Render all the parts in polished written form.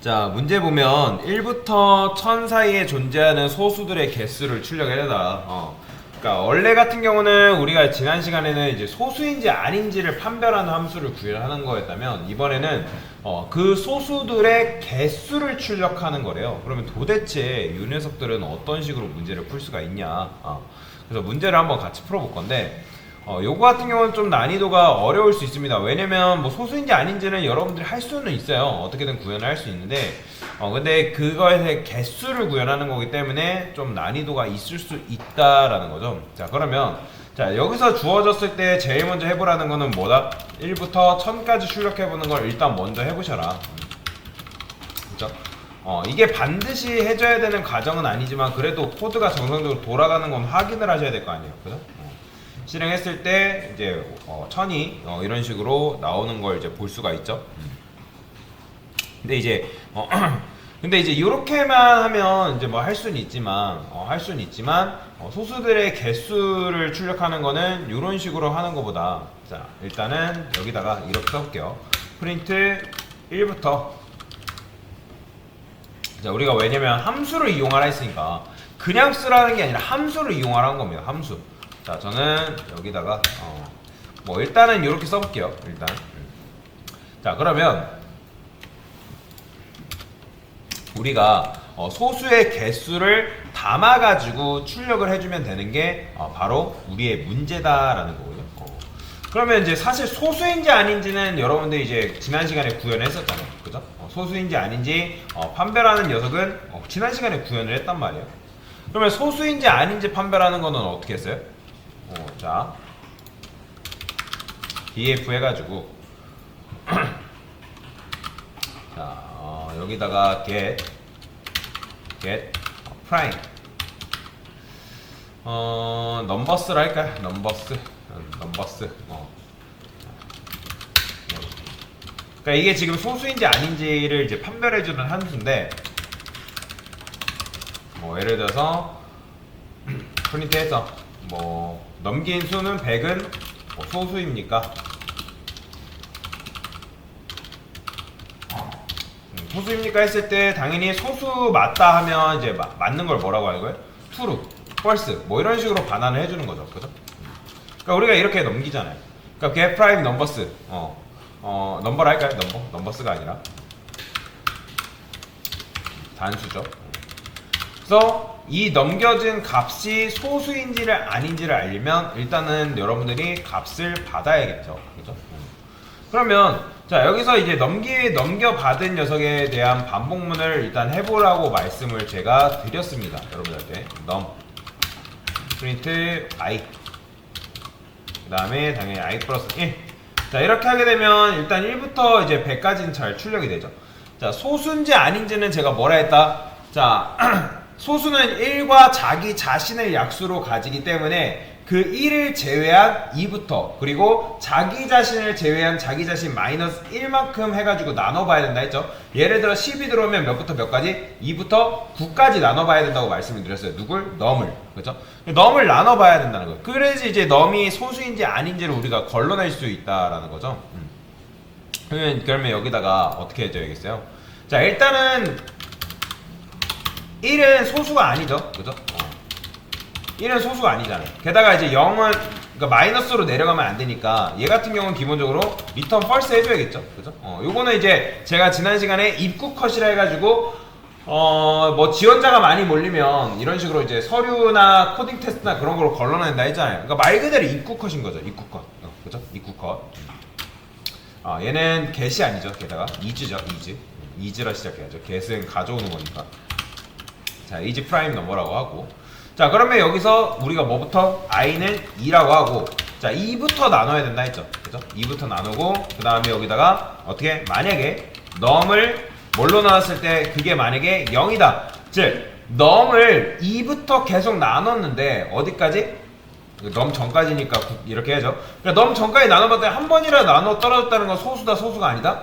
자, 문제 보면 1부터 1000 사이에 존재하는 소수들의 개수를 출력해내다. 그러니까 원래 같은 경우는 우리가 지난 시간에는 이제 소수인지 아닌지를 판별하는 함수를 구현하는 거였다면 이번에는 그 소수들의 개수를 출력하는 거래요. 그러면 도대체 이 녀석들은 어떤 식으로 문제를 풀 수가 있냐? 그래서 문제를 한번 같이 풀어볼 건데. 요거 같은 경우는 좀 난이도가 어려울 수 있습니다. 왜냐면 뭐 소수인지 아닌지는 여러분들이 할 수는 있어요. 어떻게든 구현을 할 수 있는데 근데 그거에 개수를 구현하는 거기 때문에 좀 난이도가 있을 수 있다라는 거죠. 자, 그러면 자, 여기서 주어졌을 때 제일 먼저 해보라는 거는 뭐다? 1부터 1000까지 출력해보는 걸 일단 먼저 해보셔라. 그쵸? 이게 반드시 해줘야 되는 과정은 아니지만 그래도 코드가 정상적으로 돌아가는 건 확인을 하셔야 될 거 아니에요. 그죠? 실행했을 때 이제 1000이 이런 식으로 나오는 걸 이제 볼 수가 있죠. 근데 이제 근데 이제 이렇게만 하면 이제 뭐 할 수는 있지만 소수들의 개수를 출력하는 거는 이런 식으로 하는 것보다 자, 일단은 여기다가 이렇게 써볼게요. 프린트 1부터 자, 우리가 왜냐면 함수를 이용하라 했으니까 그냥 쓰라는 게 아니라 함수를 이용하라는 겁니다. 함수. 자, 저는 여기다가 뭐 일단은 이렇게 써볼게요. 일단 자, 그러면 우리가 소수의 개수를 담아가지고 출력을 해주면 되는 게 바로 우리의 문제다라는 거고요. 그러면 이제 사실 소수인지 아닌지는 여러분들이 이제 지난 시간에 구현했었잖아요. 그죠? 소수인지 아닌지 판별하는 녀석은 지난 시간에 구현을 했단 말이에요. 그러면 소수인지 아닌지 판별하는 거는 어떻게 했어요? 자, df 해가지고 자, 여기다가 get prime 넘버스를 할까요? 넘버스 그러니까 이게 지금 소수인지 아닌지를 이제 판별해주는 함수인데 뭐 예를 들어서 프린트해서 뭐 넘긴 수는 100은 뭐 소수입니까? 소수입니까 했을 때 당연히 소수 맞다 하면 이제 맞는 걸 뭐라고 하는 거예요? true, false 뭐 이런 식으로 반환을 해주는 거죠. 그죠? 그러니까 우리가 이렇게 넘기잖아요. 그러니까 get prime numbers 넘버를 할까요? 넘버스가 아니라 단수죠. 그래서 이 넘겨진 값이 소수인지를 아닌지를 알려면 일단은 여러분들이 값을 받아야겠죠. 그죠? 그러면 자, 여기서 이제 넘겨받은 녀석에 대한 반복문을 일단 해보라고 말씀을 제가 드렸습니다. 여러분들한테 num print i 그 다음에 당연히 i 플러스 1 자, 이렇게 하게 되면 일단 1부터 이제 100까지는 잘 출력이 되죠. 자, 소수인지 아닌지는 제가 뭐라 했다? 자, 소수는 1과 자기 자신을 약수로 가지기 때문에 그 1을 제외한 2부터 그리고 자기 자신을 제외한 자기 자신 마이너스 1만큼 해가지고 나눠봐야 된다 했죠. 예를 들어 10이 들어오면 몇부터 몇까지? 2부터 9까지 나눠봐야 된다고 말씀을 드렸어요. 누굴? num을. 그렇죠? num을 나눠봐야 된다는 거예요. 그래야지 이제 num이 소수인지 아닌지를 우리가 걸러낼 수 있다라는 거죠. 그러면 여기다가 어떻게 해줘야겠어요? 자, 일단은 1은 소수가 아니죠. 그죠? 1은 소수가 아니잖아요. 게다가 이제 0은 그러니까 마이너스로 내려가면 안 되니까 얘 같은 경우는 기본적으로 return false 해줘야겠죠. 그죠? 요거는 이제 제가 지난 시간에 입구 컷이라 해가지고 뭐 지원자가 많이 몰리면 이런 식으로 이제 서류나 코딩 테스트나 그런 걸로 걸러낸다 했잖아요. 그러니까 말 그대로 입구 컷인 거죠. 입구 컷. 그죠? 입구 컷. 얘는 get이 아니죠. 게다가 is죠. is라 시작해야죠. get은 가져오는 거니까. 자, is prime number라고 하고 자, 그러면 여기서 우리가 뭐부터? i는 2라고 하고 자, 2부터 나눠야 된다 했죠. 그죠? 2부터 나누고 그 다음에 여기다가 어떻게? 만약에 num을 뭘로 나눴을 때 그게 만약에 0이다. 즉 num을 2부터 계속 나눴는데 어디까지? num 전까지니까 이렇게 해야죠. 그러니까 num 전까지 나눠봤더니 한 번이라도 나눠 떨어졌다는 건 소수다 소수가 아니다?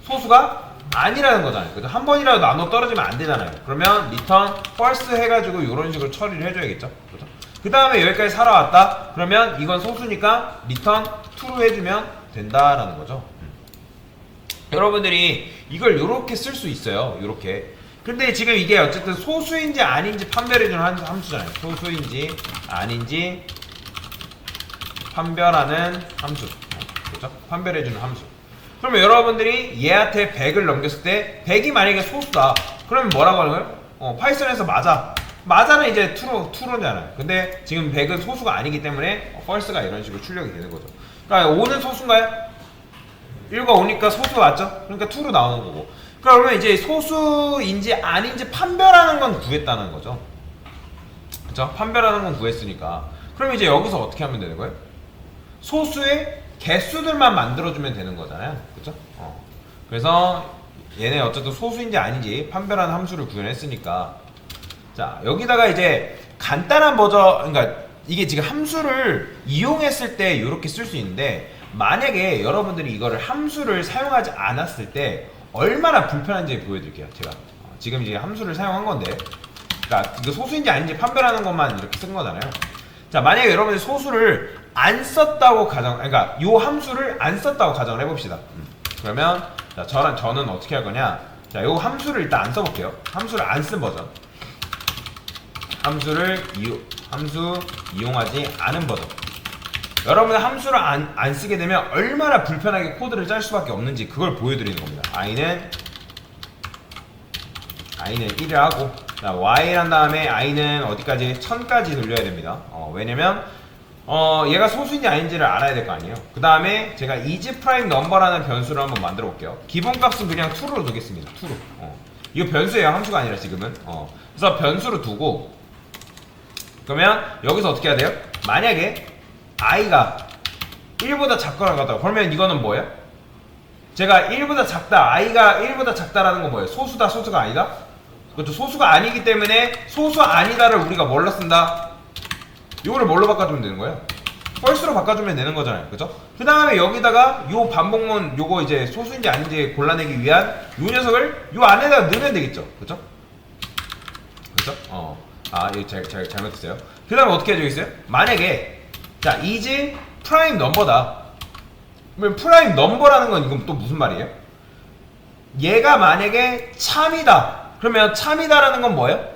소수가 아니라는 거잖아요. 그죠? 한 번이라도 나눠 떨어지면 안 되잖아요. 그러면 return false 해가지고 이런 식으로 처리를 해줘야겠죠. 그죠? 그 다음에 여기까지 살아왔다. 그러면 이건 소수니까 return true로 해주면 된다라는 거죠. 여러분들이 이걸 요렇게 쓸 수 있어요. 요렇게. 근데 지금 이게 어쨌든 소수인지 아닌지 판별해주는 함수잖아요. 소수인지 아닌지 판별하는 함수. 그죠? 판별해주는 함수. 그러면 여러분들이 얘한테 100을 넘겼을 때 100이 만약에 소수다. 그러면 뭐라고 하는 거예요? 파이썬에서 맞아는 이제 true잖아요. 근데 지금 100은 소수가 아니기 때문에 false가 이런 식으로 출력이 되는 거죠. 그러니까 5는 소수인가요? 1과 5니까 소수가 맞죠? 그러니까 true로 나오는 거고. 그러면 이제 소수인지 아닌지 판별하는 건 구했다는 거죠. 그쵸? 판별하는 건 구했으니까. 그럼 이제 여기서 어떻게 하면 되는 거예요? 소수의 개수들만 만들어주면 되는 거잖아요. 그쵸? 그래서 얘네 어쨌든 소수인지 아닌지 판별하는 함수를 구현했으니까. 자, 여기다가 이제 간단한 버전, 그러니까 이게 지금 함수를 이용했을 때 이렇게 쓸 수 있는데, 만약에 여러분들이 이거를 함수를 사용하지 않았을 때 얼마나 불편한지 보여드릴게요. 제가 지금 이제 함수를 사용한 건데, 그러니까 이거 소수인지 아닌지 판별하는 것만 이렇게 쓴 거잖아요. 자, 만약에 여러분들이 소수를 안 썼다고 그러니까 요 함수를 안 썼다고 가정을 해봅시다. 그러면 자, 저는 어떻게 할 거냐? 자, 요 함수를 일단 안 써볼게요. 함수를 안 쓴 버전. 함수 이용하지 않은 버전. 여러분 함수를 안 쓰게 되면 얼마나 불편하게 코드를 짤 수밖에 없는지 그걸 보여드리는 겁니다. i는 1을 하고, 자, y란 다음에 i는 어디까지? 1000까지 돌려야 됩니다. 왜냐면 얘가 소수인지 아닌지를 알아야 될 거 아니에요. 그 다음에 제가 isPrimeNumber라는 변수를 한번 만들어 볼게요. 기본값은 그냥 true로 두겠습니다. true. 이거 변수예요. 함수가 아니라 지금은. 그래서 변수로 두고, 그러면 여기서 어떻게 해야 돼요? 만약에 i가 1보다 작거나 같다. 그러면 이거는 뭐예요? 제가 1보다 작다, i가 1보다 작다라는 건 뭐예요? 소수다, 소수가 아니다? 그렇죠. 소수가 아니기 때문에 소수 아니다를 우리가 뭘로 쓴다? 이거를 뭘로 바꿔주면 되는 거예요? false로 바꿔주면 되는 거잖아요. 그죠? 그 다음에 여기다가 요 반복문 요거 이제 소수인지 아닌지 골라내기 위한 요 녀석을 요 안에다가 넣으면 되겠죠. 그죠? 그죠? 이거 잘못했어요. 그 다음에 어떻게 해주겠어요? 만약에 자, is prime number다. 그러면 prime number라는 건 이건 또 무슨 말이에요? 얘가 만약에 참이다. 그러면 참이다라는 건 뭐예요?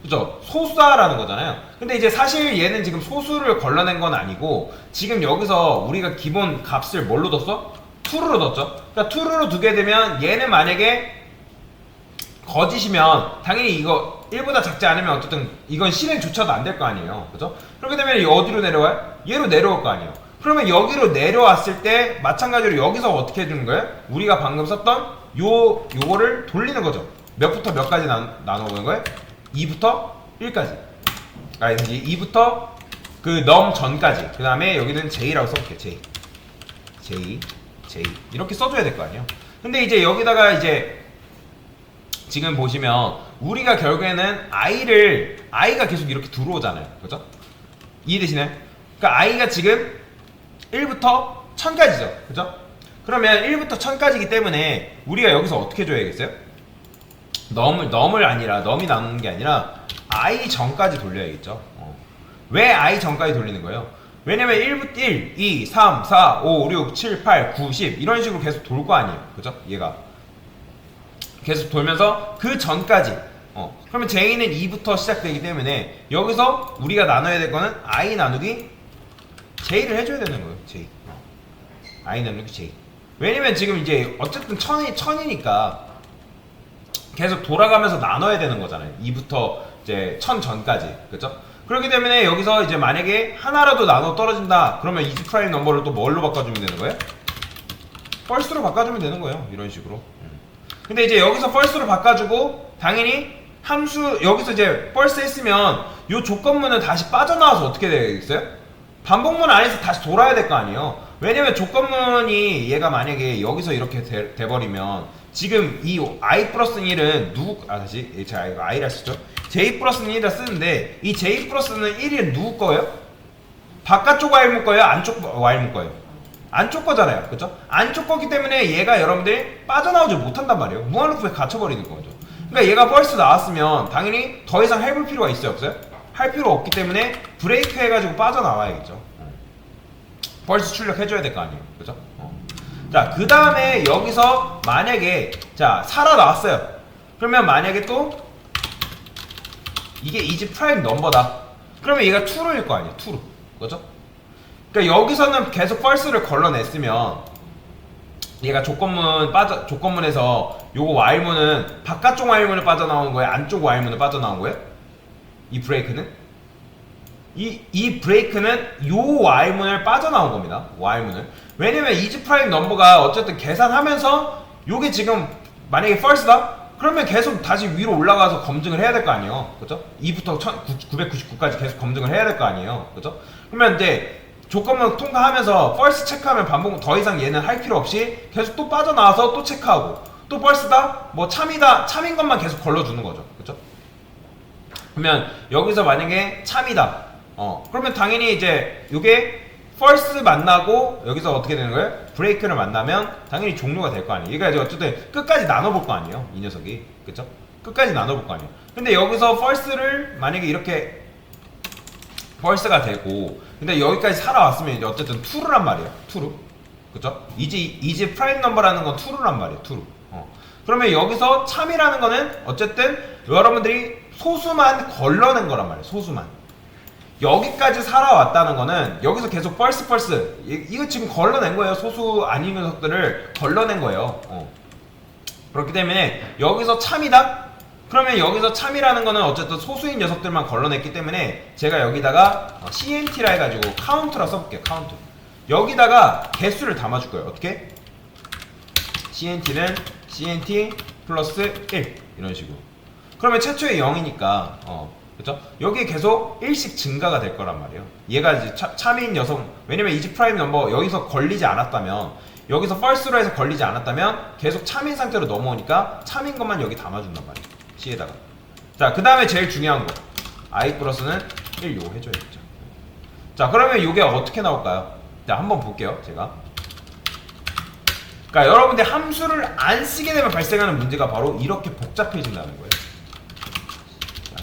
그죠? 소수다라는 거잖아요. 근데 이제 사실 얘는 지금 소수를 걸러낸 건 아니고, 지금 여기서 우리가 기본 값을 뭘로 뒀어? true로 뒀죠. 그러니까 true로 두게 되면 얘는 만약에 거짓이면 당연히 이거 1보다 작지 않으면 어쨌든 이건 실행조차도 안 될 거 아니에요. 그죠? 그렇게 되면 어디로 내려와요? 얘로 내려올 거 아니에요. 그러면 여기로 내려왔을 때 마찬가지로 여기서 어떻게 해주는 거예요? 우리가 방금 썼던 요거를 돌리는 거죠. 몇부터 몇까지 나눠보는 거예요? 2부터 1까지. 아니지, 2부터 그 넘 전까지. 그 다음에 여기는 J라고 써볼게요. J 이렇게 써줘야 될 거 아니에요. 근데 이제 여기다가 이제 지금 보시면 우리가 결국에는 i가 계속 이렇게 들어오잖아요. 그죠? 이해되시나요? 그러니까 i가 지금 1부터 1000까지죠. 그죠? 그러면 1부터 1000까지이기 때문에 우리가 여기서 어떻게 줘야겠어요? 넘이 나누는 게 아니라 i 전까지 돌려야겠죠. 왜 i 전까지 돌리는 거예요? 왜냐면 1부터 1, 2, 3, 4, 5, 6, 7, 8, 9, 10 이런 식으로 계속 돌 거 아니에요. 그죠? 얘가 계속 돌면서 그 전까지. 그러면 J는 2부터 시작되기 때문에 여기서 우리가 나눠야 될 거는 I 나누기 J를 해줘야 되는 거예요. J. I 나누기 J. 왜냐면 지금 이제 어쨌든 1000이니까 계속 돌아가면서 나눠야 되는 거잖아요. 2부터 이제 1000 전까지. 그죠? 그렇기 때문에 여기서 이제 만약에 하나라도 나눠 떨어진다. 그러면 isPrime 넘버를 또 뭘로 바꿔주면 되는 거예요? false로 바꿔주면 되는 거예요. 이런 식으로. 근데 이제 여기서 false로 바꿔주고 당연히 함수 여기서 이제 false 했으면 요 조건문은 다시 빠져나와서 어떻게 되겠어요? 반복문 안에서 다시 돌아야 될 거 아니에요. 왜냐면 조건문이 얘가 만약에 여기서 이렇게 돼버리면 지금 이 i 플러스 1은 다시 제가 이거 i라 쓰죠. j 플러스는 1이라 쓰는데 이 j 플러스는 1이 누구 거예요? 바깥쪽 y 묶어요? 안쪽 y 묶어요? 안쪽 거잖아요. 그쵸? 안쪽 거기 때문에 얘가 여러분들이 빠져나오지 못한단 말이에요. 무한루프에 갇혀버리는 거죠. 그러니까 얘가 false 나왔으면 당연히 더 이상 해볼 필요가 있어요? 없어요? 할 필요 없기 때문에 브레이크 해가지고 빠져나와야겠죠. false 출력해줘야 될 거 아니에요. 그죠? 자, 그 다음에 여기서 만약에 자 살아나왔어요. 그러면 만약에 또 이게 이지 프라임 넘버다. 그러면 얘가 true일 거 아니에요. true. 그죠? 그러니까 여기서는 계속 false를 걸러냈으면 얘가 조건문에서 요거 while문은 바깥쪽 while문을 빠져나온 거예요? 안쪽 while문을 빠져나온 거예요? 이 브레이크는? 이 브레이크는 요 while문을 빠져나온 겁니다. while문을. 왜냐면 이지 프라임 넘버가 어쨌든 계산하면서 요게 지금 만약에 false다? 그러면 계속 다시 위로 올라가서 검증을 해야 될 거 아니에요. 그죠? 2부터 999까지 계속 검증을 해야 될 거 아니에요. 그죠? 그러면 이제 조건문 통과하면서 false 체크하면 반복 더 이상 얘는 할 필요 없이 계속 또 빠져나와서 또 체크하고 또 false다? 뭐 참이다? 참인 것만 계속 걸러주는 거죠. 그죠? 그러면 여기서 만약에 참이다. 그러면 당연히 이제 요게 false 만나고 여기서 어떻게 되는 거예요? 브레이크를 만나면 당연히 종료가 될 거 아니에요. 얘가 이제 어쨌든 끝까지 나눠볼 거 아니에요. 이 녀석이. 그쵸? 끝까지 나눠볼 거 아니에요. 근데 여기서 false를 만약에 이렇게 false가 되고 근데 여기까지 살아왔으면 이제 어쨌든 true란 말이에요. true. 그쵸? 이지 프라임 넘버라는 건 true란 말이에요. true. 그러면 여기서 참이라는 거는 어쨌든 여러분들이 소수만 걸러낸 거란 말이에요. 소수만. 여기까지 살아왔다는 거는 여기서 계속 false 이거 지금 걸러낸 거예요. 소수 아닌 녀석들을 걸러낸 거예요. 그렇기 때문에 여기서 참이다? 그러면 여기서 참이라는 거는 어쨌든 소수인 녀석들만 걸러냈기 때문에 제가 여기다가 CNT라 해가지고 카운트라 써볼게요. 카운트. 여기다가 개수를 담아줄 거예요. 어떻게? CNT는 CNT 플러스 1 이런 식으로. 그러면 최초의 0이니까 그쵸? 여기에 계속 1씩 증가가 될 거란 말이에요. 얘가 이제 참인 녀석, 왜냐면 이지 프라임 넘버 여기서 걸리지 않았다면, 여기서 false로 해서 걸리지 않았다면 계속 참인 상태로 넘어오니까 참인 것만 여기 담아준단 말이에요. C에다가. 자, 그 다음에 제일 중요한 거. I 플러스는 1 요거 해줘야겠죠. 자, 그러면 이게 어떻게 나올까요? 자, 한번 볼게요. 제가. 그러니까 여러분들 함수를 안 쓰게 되면 발생하는 문제가 바로 이렇게 복잡해진다는 거예요.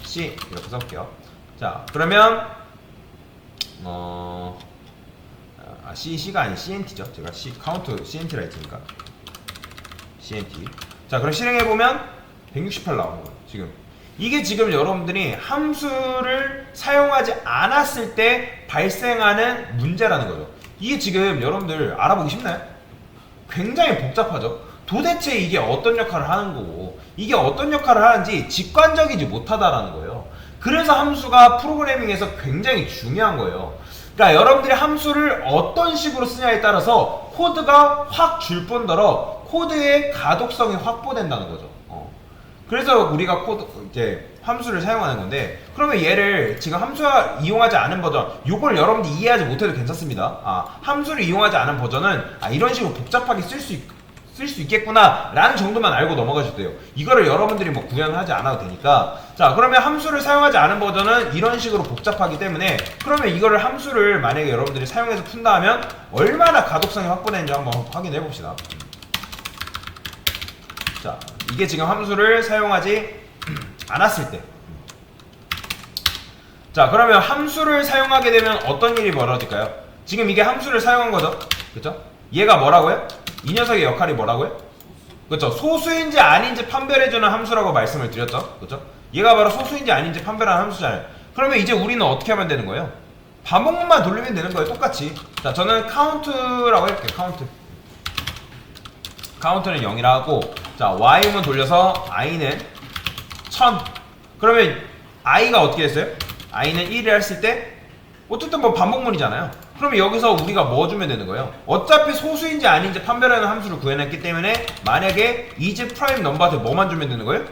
C 이렇게 써볼게요. 자, 그러면 C가 아닌 CNT죠. 제가 카운트 CNT라 했으니까 CNT. 자, 그럼 실행해보면 168 나오는 거예요. 지금 이게 지금 여러분들이 함수를 사용하지 않았을 때 발생하는 문제라는 거죠. 이게 지금 여러분들 알아보기 쉽나요? 굉장히 복잡하죠. 도대체 이게 어떤 역할을 하는 거고 이게 어떤 역할을 하는지 직관적이지 못하다라는 거예요. 그래서 함수가 프로그래밍에서 굉장히 중요한 거예요. 그러니까 여러분들이 함수를 어떤 식으로 쓰냐에 따라서 코드가 확 줄 뿐더러 코드의 가독성이 확보된다는 거죠. 그래서 우리가 이제 함수를 사용하는 건데, 그러면 얘를 지금 함수가 이용하지 않은 버전, 요걸 여러분들이 이해하지 못해도 괜찮습니다. 함수를 이용하지 않은 버전은 이런 식으로 복잡하게 쓸 수 있겠구나 라는 정도만 알고 넘어가셔도 돼요. 이거를 여러분들이 뭐 구현을 하지 않아도 되니까. 자, 그러면 함수를 사용하지 않은 버전은 이런 식으로 복잡하기 때문에, 그러면 이거를 함수를 만약에 여러분들이 사용해서 푼다 하면 얼마나 가독성이 확보되는지 한번 확인해 봅시다. 자, 이게 지금 함수를 사용하지 않았을 때. 자, 그러면 함수를 사용하게 되면 어떤 일이 벌어질까요? 지금 이게 함수를 사용한 거죠. 그쵸? 얘가 뭐라고요? 이 녀석의 역할이 뭐라고요? 그쵸? 소수인지 아닌지 판별해주는 함수라고 말씀을 드렸죠. 그쵸? 얘가 바로 소수인지 아닌지 판별하는 함수잖아요. 그러면 이제 우리는 어떻게 하면 되는 거예요? 반복문만 돌리면 되는 거예요. 똑같이. 자, 저는 카운트라고 할게요. 카운트는 0이라 하고, 자, y문 돌려서 i는 1000. 그러면 i가 어떻게 됐어요? i는 1을 했을 때 어쨌든 뭐 반복문이잖아요. 그러면 여기서 우리가 뭐 주면 되는 거예요? 어차피 소수인지 아닌지 판별하는 함수를 구해냈기 때문에 만약에 이제 프라임 넘버한테 뭐만 주면 되는 거예요?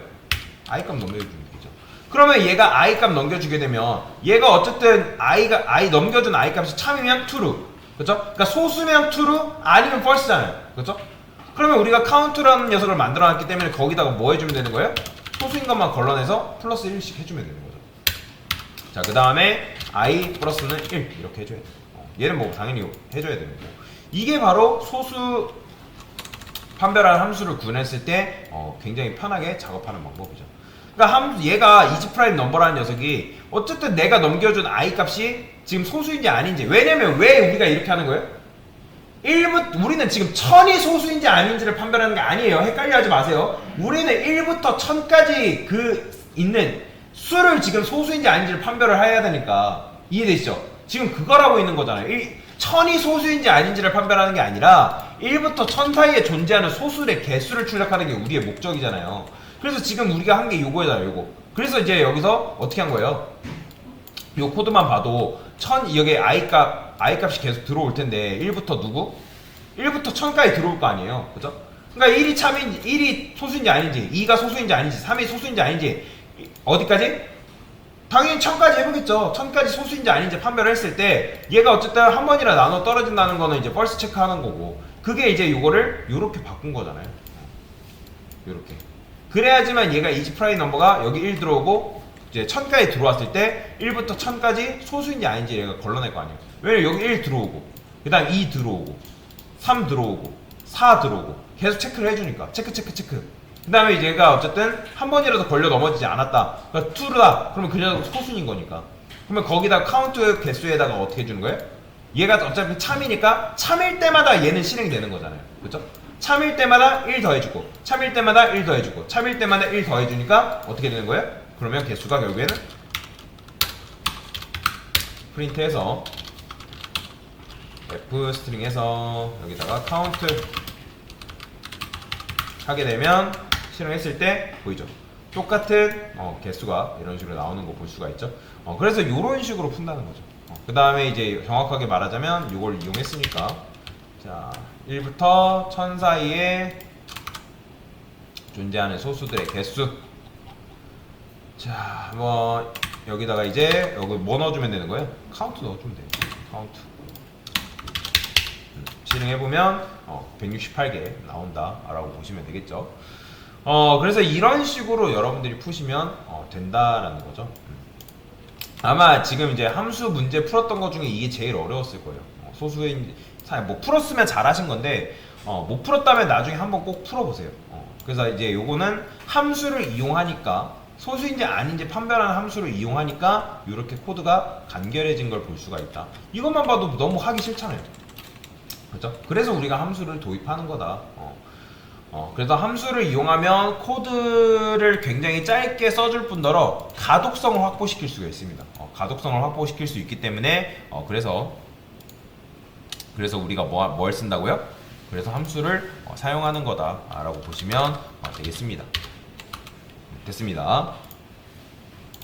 i 값 넘겨주면 되죠. 그러면 얘가 i 값 넘겨주게 되면 얘가 어쨌든 i 넘겨준 i 값이 참이면 true. 그렇죠? 그러니까 소수면 true, 아니면 false잖아요. 그렇죠? 그러면 우리가 카운트라는 녀석을 만들어놨기 때문에 거기다가 뭐 해주면 되는 거예요? 소수인 것만 걸러내서 플러스 1씩 해주면 되는 거죠. 자, 그 다음에 i 플러스는 1 이렇게 해줘야 돼요. 얘는 뭐 당연히 해줘야 되는 거고. 이게 바로 소수 판별할 함수를 구현했을 때 굉장히 편하게 작업하는 방법이죠. 그러니까 얘가 이지프라임 넘버라는 녀석이 어쨌든 내가 넘겨준 i 값이 지금 소수인지 아닌지, 왜냐면 왜 우리가 이렇게 하는 거예요? 우리는 지금 1000이 소수인지 아닌지를 판별하는 게 아니에요. 헷갈려 하지 마세요. 우리는 1부터 1000까지 그 있는 수를 지금 소수인지 아닌지를 판별을 해야 되니까. 이해되시죠? 지금 그거라고 있는 거잖아요. 1000이 소수인지 아닌지를 판별하는 게 아니라 1부터 1000 사이에 존재하는 소수의 개수를 출력하는 게 우리의 목적이잖아요. 그래서 지금 우리가 한 게 요거잖아요. 요거. 그래서 이제 여기서 어떻게 한 거예요? 요 코드만 봐도 1000 여기 i값이 계속 들어올 텐데 1부터 누구? 1부터 1000까지 들어올 거 아니에요. 그죠? 그러니까 1이 소수인지 아닌지, 2가 소수인지 아닌지, 3이 소수인지 아닌지 어디까지? 당연히 1000까지 해보겠죠. 1000까지 소수인지 아닌지 판별을 했을 때 얘가 어쨌든 한 번이라 나눠 떨어진다는 거는 이제 펄스 체크하는 거고, 그게 이제 요거를 요렇게 바꾼 거잖아요. 요렇게. 그래야지만 얘가 이지 프라임 넘버가 여기 1 들어오고 이제 1000까지 들어왔을 때 1부터 1000까지 소수인지 아닌지 얘가 걸러낼 거 아니에요. 왜냐면 여기 1 들어오고 그 다음 2 들어오고 3 들어오고 4 들어오고 계속 체크를 해주니까 체크 그 다음에 이제 얘가 어쨌든 한 번이라도 걸려 넘어지지 않았다, 그러니까 2다 그러면 그냥 소수인 거니까, 그러면 거기다 카운트 개수에다가 어떻게 해주는 거예요? 얘가 어차피 참이니까 참일 때마다 얘는 실행이 되는 거잖아요. 그렇죠? 참일 때마다 1 더해주고 참일 때마다 1 더해주고 참일 때마다 1 더해주니까 어떻게 되는 거예요? 그러면 개수가 결국에는 프린트해서 f 스트링에서 여기다가 카운트 하게 되면 실행했을 때 보이죠? 똑같은 개수가 이런 식으로 나오는 거 볼 수가 있죠. 그래서 이런 식으로 푼다는 거죠. 그 다음에 이제 정확하게 말하자면 이걸 이용했으니까 자 1부터 1000 사이에 존재하는 소수들의 개수. 자, 뭐 여기다가 이제 여기 뭐 넣어주면 되는 거예요? 카운트 넣어주면 돼요. 카운트. 실행해보면 168개 나온다라고 보시면 되겠죠. 그래서 이런 식으로 여러분들이 푸시면 된다라는 거죠. 아마 지금 이제 함수 문제 풀었던 것 중에 이게 제일 어려웠을 거예요. 소수인 뭐 풀었으면 잘하신 건데 못 풀었다면 나중에 한번 꼭 풀어보세요. 그래서 이제 요거는 함수를 이용하니까 소수인지 아닌지 판별하는 함수를 이용하니까 이렇게 코드가 간결해진 걸 볼 수가 있다. 이것만 봐도 너무 하기 싫잖아요. 그렇죠? 그래서 우리가 함수를 도입하는 거다. 그래서 함수를 이용하면 코드를 굉장히 짧게 써줄 뿐더러 가독성을 확보시킬 수가 있습니다. 가독성을 확보시킬 수 있기 때문에 그래서 우리가 뭘 쓴다고요? 그래서 함수를 사용하는 거다라고 보시면 되겠습니다. 됐습니다.